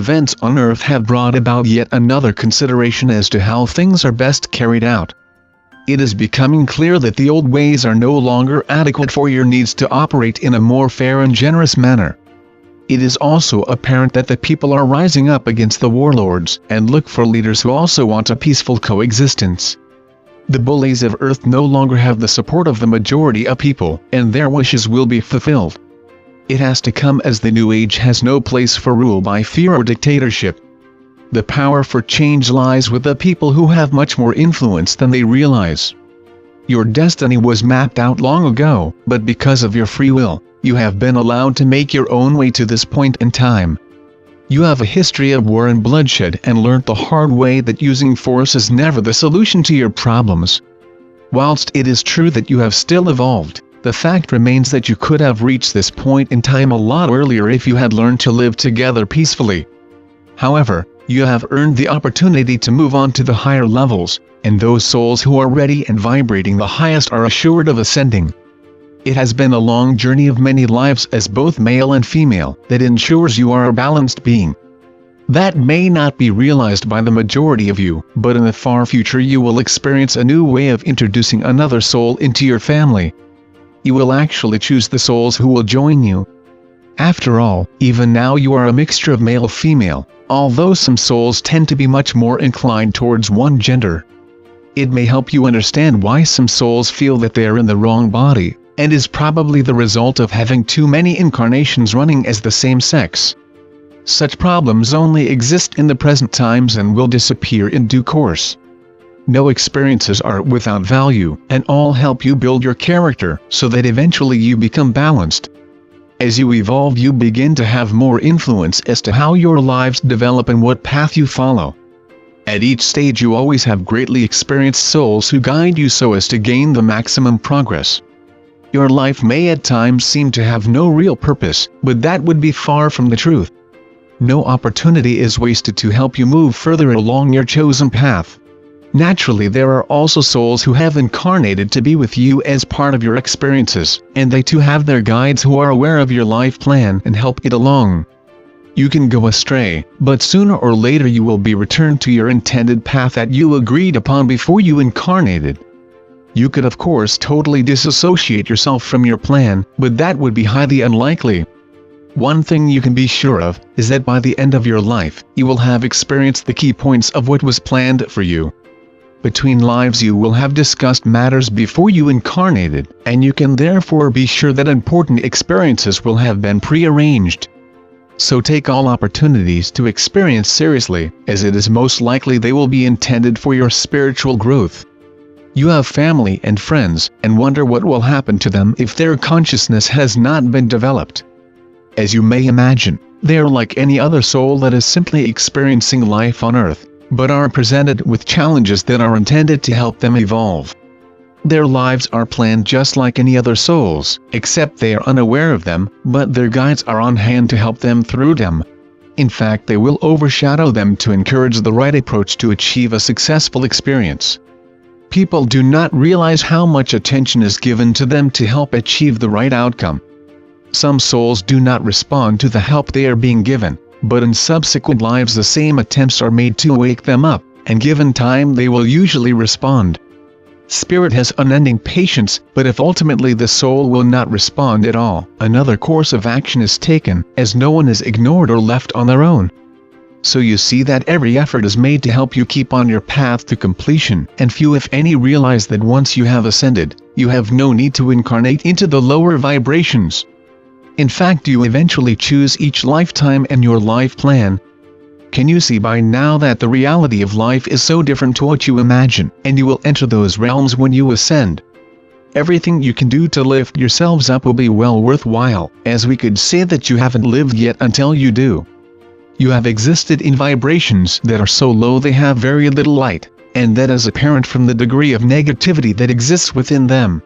events on Earth have brought about yet another consideration as to how things are best carried out. It is becoming clear that the old ways are no longer adequate for your needs to operate in a more fair and generous manner. It is also apparent that the people are rising up against the warlords and look for leaders who also want a peaceful coexistence. The bullies of Earth no longer have the support of the majority of people, and their wishes will be fulfilled. It has to come, as the New Age has no place for rule by fear or dictatorship. The power for change lies with the people who have much more influence than they realize. Your destiny was mapped out long ago, but because of your free will, you have been allowed to make your own way to this point in time. You have a history of war and bloodshed and learnt the hard way that using force is never the solution to your problems. Whilst it is true that you have still evolved, the fact remains that you could have reached this point in time a lot earlier if you had learned to live together peacefully. However, you have earned the opportunity to move on to the higher levels, and those souls who are ready and vibrating the highest are assured of ascending. It has been a long journey of many lives as both male and female that ensures you are a balanced being. That may not be realized by the majority of you, but in the far future you will experience a new way of introducing another soul into your family. You will actually choose the souls who will join you. After all, even now you are a mixture of male-female, although some souls tend to be much more inclined towards one gender. It may help you understand why some souls feel that they are in the wrong body, and is probably the result of having too many incarnations running as the same sex. Such problems only exist in the present times and will disappear in due course. No experiences are without value, and all help you build your character so that eventually you become balanced. As you evolve, you begin to have more influence as to how your lives develop and what path you follow. At each stage you always have greatly experienced souls who guide you so as to gain the maximum progress. Your life may at times seem to have no real purpose, but that would be far from the truth. No opportunity is wasted to help you move further along your chosen path. Naturally, there are also souls who have incarnated to be with you as part of your experiences, and they too have their guides who are aware of your life plan and help it along. You can go astray, but sooner or later you will be returned to your intended path that you agreed upon before you incarnated. You could of course totally disassociate yourself from your plan, but that would be highly unlikely. One thing you can be sure of is that by the end of your life, you will have experienced the key points of what was planned for you. Between lives you will have discussed matters before you incarnated, and you can therefore be sure that important experiences will have been pre-arranged. So take all opportunities to experience seriously, as it is most likely they will be intended for your spiritual growth. You have family and friends, and wonder what will happen to them if their consciousness has not been developed. As you may imagine, they are like any other soul that is simply experiencing life on Earth, but are presented with challenges that are intended to help them evolve. Their lives are planned just like any other souls, except they are unaware of them, but their guides are on hand to help them through them. In fact, they will overshadow them to encourage the right approach to achieve a successful experience. People do not realize how much attention is given to them to help achieve the right outcome. Some souls do not respond to the help they are being given, but in subsequent lives the same attempts are made to wake them up, and given time they will usually respond. Spirit has unending patience, but if ultimately the soul will not respond at all, another course of action is taken, as no one is ignored or left on their own. So you see that every effort is made to help you keep on your path to completion, and few if any realize that once you have ascended, you have no need to incarnate into the lower vibrations. In fact, you eventually choose each lifetime and your life plan. Can you see by now that the reality of life is so different to what you imagine, and you will enter those realms when you ascend? Everything you can do to lift yourselves up will be well worthwhile, as we could say that you haven't lived yet until you do. You have existed in vibrations that are so low they have very little light, and that is apparent from the degree of negativity that exists within them.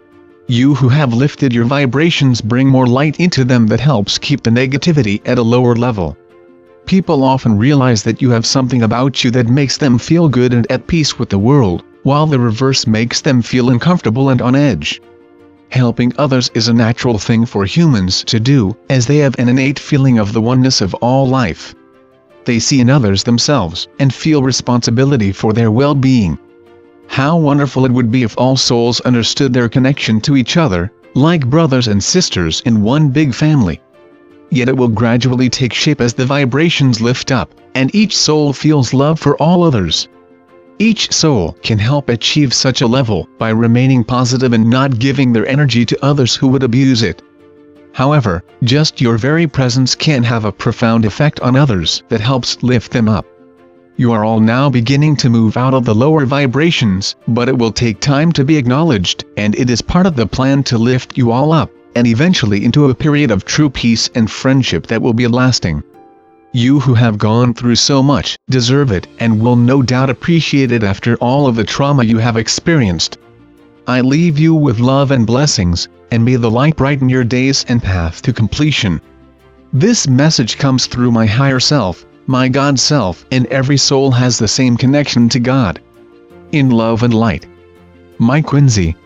You who have lifted your vibrations bring more light into them that helps keep the negativity at a lower level. People often realize that you have something about you that makes them feel good and at peace with the world, while the reverse makes them feel uncomfortable and on edge. Helping others is a natural thing for humans to do, as they have an innate feeling of the oneness of all life. they see in others themselves and feel responsibility for their well-being. How wonderful it would be if all souls understood their connection to each other, like brothers and sisters in one big family. Yet it will gradually take shape as the vibrations lift up, and each soul feels love for all others. Each soul can help achieve such a level by remaining positive and not giving their energy to others who would abuse it. However, just your very presence can have a profound effect on others that helps lift them up. You are all now beginning to move out of the lower vibrations, but it will take time to be acknowledged, and it is part of the plan to lift you all up, and eventually into a period of true peace and friendship that will be lasting. You who have gone through so much deserve it and will no doubt appreciate it after all of the trauma you have experienced. I leave you with love and blessings, and may the light brighten your days and path to completion. This message comes through my higher self, my God self, and every soul has the same connection to God. In love and light. Mike Quincy.